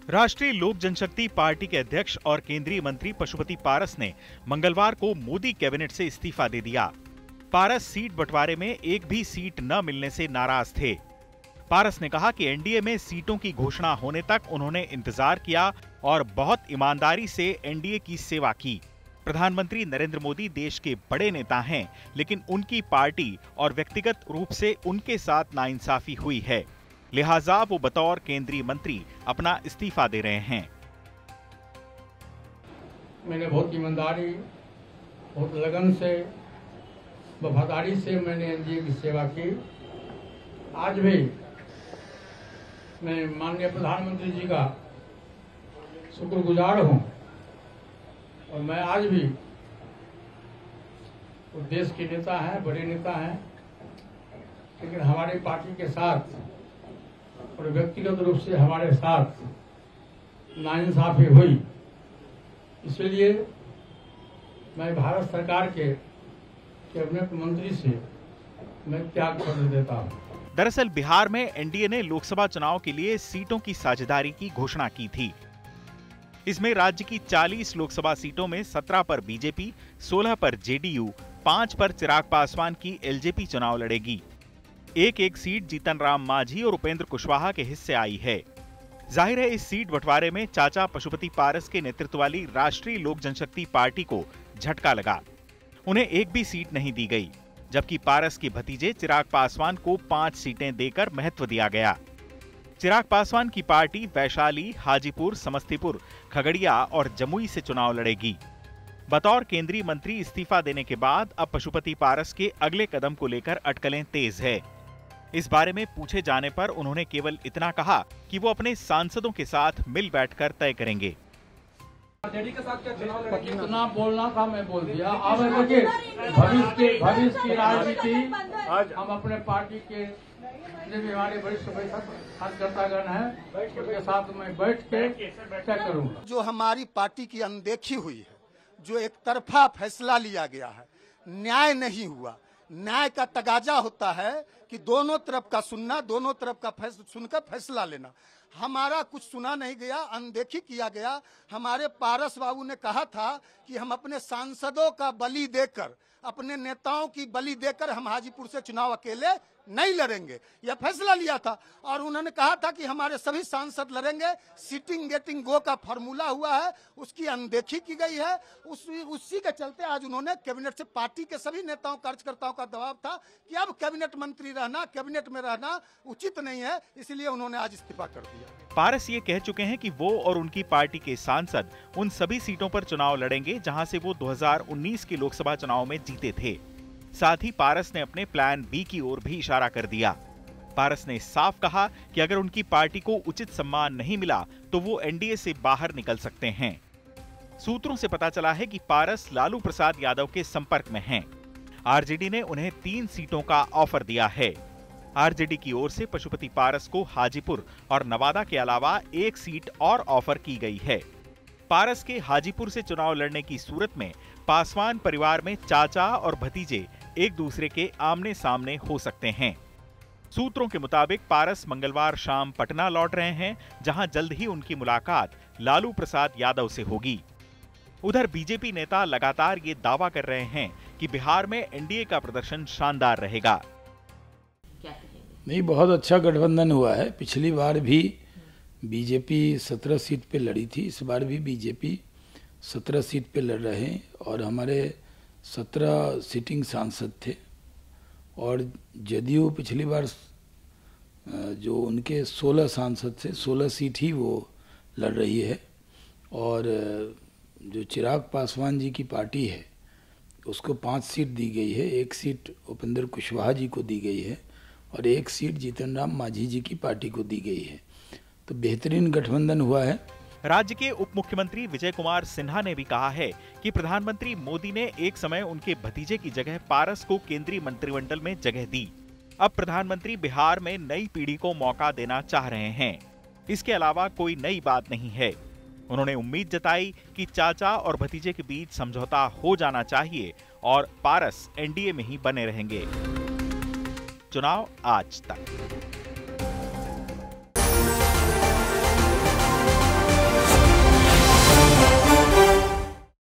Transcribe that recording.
राष्ट्रीय लोक जनशक्ति पार्टी के अध्यक्ष और केंद्रीय मंत्री पशुपति पारस ने मंगलवार को मोदी कैबिनेट से इस्तीफा दे दिया। पारस सीट बंटवारे में एक भी सीट न मिलने से नाराज थे। पारस ने कहा कि एनडीए में सीटों की घोषणा होने तक उन्होंने इंतजार किया और बहुत ईमानदारी से एनडीए की सेवा की। प्रधानमंत्री नरेंद्र मोदी देश के बड़े नेता हैं, लेकिन उनकी पार्टी और व्यक्तिगत रूप से उनके साथ नाइंसाफी हुई है, लिहाजा वो बतौर केंद्रीय मंत्री अपना इस्तीफा दे रहे हैं। मैंने बहुत ईमानदारी, बहुत लगन से, वफादारी से मैंने एनडीए की सेवा की। आज भी मैं माननीय प्रधानमंत्री जी का शुक्रगुजार हूं और मैं आज भी वो देश के नेता हैं, बड़े नेता हैं, लेकिन हमारी पार्टी के साथ और व्यक्तिगत रूप से हमारे साथ नाइंसाफी हुई, इसलिए मैं भारत सरकार के कैबिनेट मंत्री से मैं त्याग पत्र देता हूं। दरअसल बिहार में एनडीए ने लोकसभा चुनाव के लिए सीटों की साझेदारी की घोषणा की थी। इसमें राज्य की 40 लोकसभा सीटों में 17 पर बीजेपी, 16 पर जेडीयू, 5 पर चिराग पासवान की एलजेपी चुनाव लड़ेगी। एक सीट जीतन राम मांझी और उपेंद्र कुशवाहा के हिस्से आई है। जाहिर है इस सीट बंटवारे में चाचा पशुपति पारस के नेतृत्व वाली राष्ट्रीय लोक जनशक्ति पार्टी को झटका लगा। उन्हें एक भी सीट नहीं दी गई, जबकि पारस के भतीजे चिराग पासवान को 5 सीटें देकर महत्व दिया गया। चिराग पासवान की पार्टी वैशाली, हाजीपुर, समस्तीपुर, खगड़िया और जमुई से चुनाव लड़ेगी। बतौर केंद्रीय मंत्री इस्तीफा देने के बाद अब पशुपति पारस के अगले कदम को लेकर अटकलें तेज है। इस बारे में पूछे जाने पर उन्होंने केवल इतना कहा कि वो अपने सांसदों के साथ मिल बैठकर तय करेंगे। कितना बोलना था मैं बोल दिया। अब देखिए भविष्य की राजनीति हम अपने पार्टी के जितने भी हमारे वरिष्ठ कार्यकर्तागण हैं उनके साथ मैं बैठ के तय करूंगा। जो हमारी पार्टी की अनदेखी हुई है, जो एक तरफा फैसला लिया गया है, न्याय नहीं हुआ। न्याय का तगाजा होता है कि दोनों तरफ का सुनना, दोनों तरफ का सुनकर फैसला लेना। हमारा कुछ सुना नहीं गया, अनदेखी किया गया। हमारे पारस बाबू ने कहा था कि हम अपने सांसदों का बलि देकर, अपने नेताओं की बलि देकर हम हाजीपुर से चुनाव अकेले नहीं लड़ेंगे, यह फैसला लिया था। और उन्होंने कहा था कि हमारे सभी सांसद लड़ेंगे। सीटिंग गेटिंग गो का फॉर्मूला हुआ है, उसकी अनदेखी की गई है। उसी के चलते आज उन्होंने कैबिनेट से, पार्टी के सभी नेताओं कार्यकर्ताओं का दबाव था कि अब कैबिनेट मंत्री रहना, कैबिनेट में रहना उचित नहीं है, इसलिए उन्होंने आज इस्तीफा कर दिया। पारस ये कह चुके हैं कि वो और उनकी पार्टी के सांसद उन सभी सीटों पर चुनाव लड़ेंगे जहां से वो 2019 के लोकसभा चुनाव में जीते थे। साथ ही पारस ने अपने प्लान बी की ओर भी इशारा कर दिया। पारस ने साफ कहा कि अगर उनकी पार्टी को उचित सम्मान नहीं मिला तो वो एनडीए से बाहर निकल सकते हैं। सूत्रों से पता चला है कि पारस लालू प्रसाद यादव के संपर्क में हैं। आरजेडी ने उन्हें 3 सीटों का ऑफर दिया है। आरजेडी की ओर से पशुपति पारस को हाजीपुर और नवादा के अलावा 1 सीट और ऑफर की गई है। पारस के हाजीपुर से चुनाव लड़ने की सूरत में पासवान परिवार में चाचा और भतीजे एक दूसरे के आमने सामने हो सकते हैं। सूत्रों के मुताबिक पारस मंगलवार शाम पटना लौट रहे हैं, जहां जल्द ही उनकी मुलाकात लालू प्रसाद यादव से होगी। उधर बीजेपी नेता लगातार ये दावा कर रहे हैं कि बिहार में एनडीए का प्रदर्शन शानदार रहेगा। नहीं, बहुत अच्छा गठबंधन हुआ है। पिछली बार भी बीजेपी 17 सीट पे लड़ी थी, इस बार भी बीजेपी 17 सीट पे लड़ रहे हैं और हमारे 17 सिटिंग सांसद थे। और जदयू पिछली बार जो उनके 16 सांसद थे, 16 सीट ही वो लड़ रही है। और जो चिराग पासवान जी की पार्टी है उसको 5 सीट दी गई है। 1 सीट उपेंद्र कुशवाहा जी को दी गई है और 1 सीट जीतन राम मांझी जी की पार्टी को दी गई है। तो बेहतरीन गठबंधन हुआ है। राज्य के उप मुख्यमंत्री विजय कुमार सिन्हा ने भी कहा है कि प्रधानमंत्री मोदी ने एक समय उनके भतीजे की जगह पारस को केंद्रीय मंत्रिमंडल में जगह दी। अब प्रधानमंत्री बिहार में नई पीढ़ी को मौका देना चाह रहे हैं। इसके अलावा कोई नई बात नहीं है। उन्होंने उम्मीद जताई कि चाचा और भतीजे के बीच समझौता हो जाना चाहिए और पारस एनडीए में ही बने रहेंगे। चुनाव आज तक।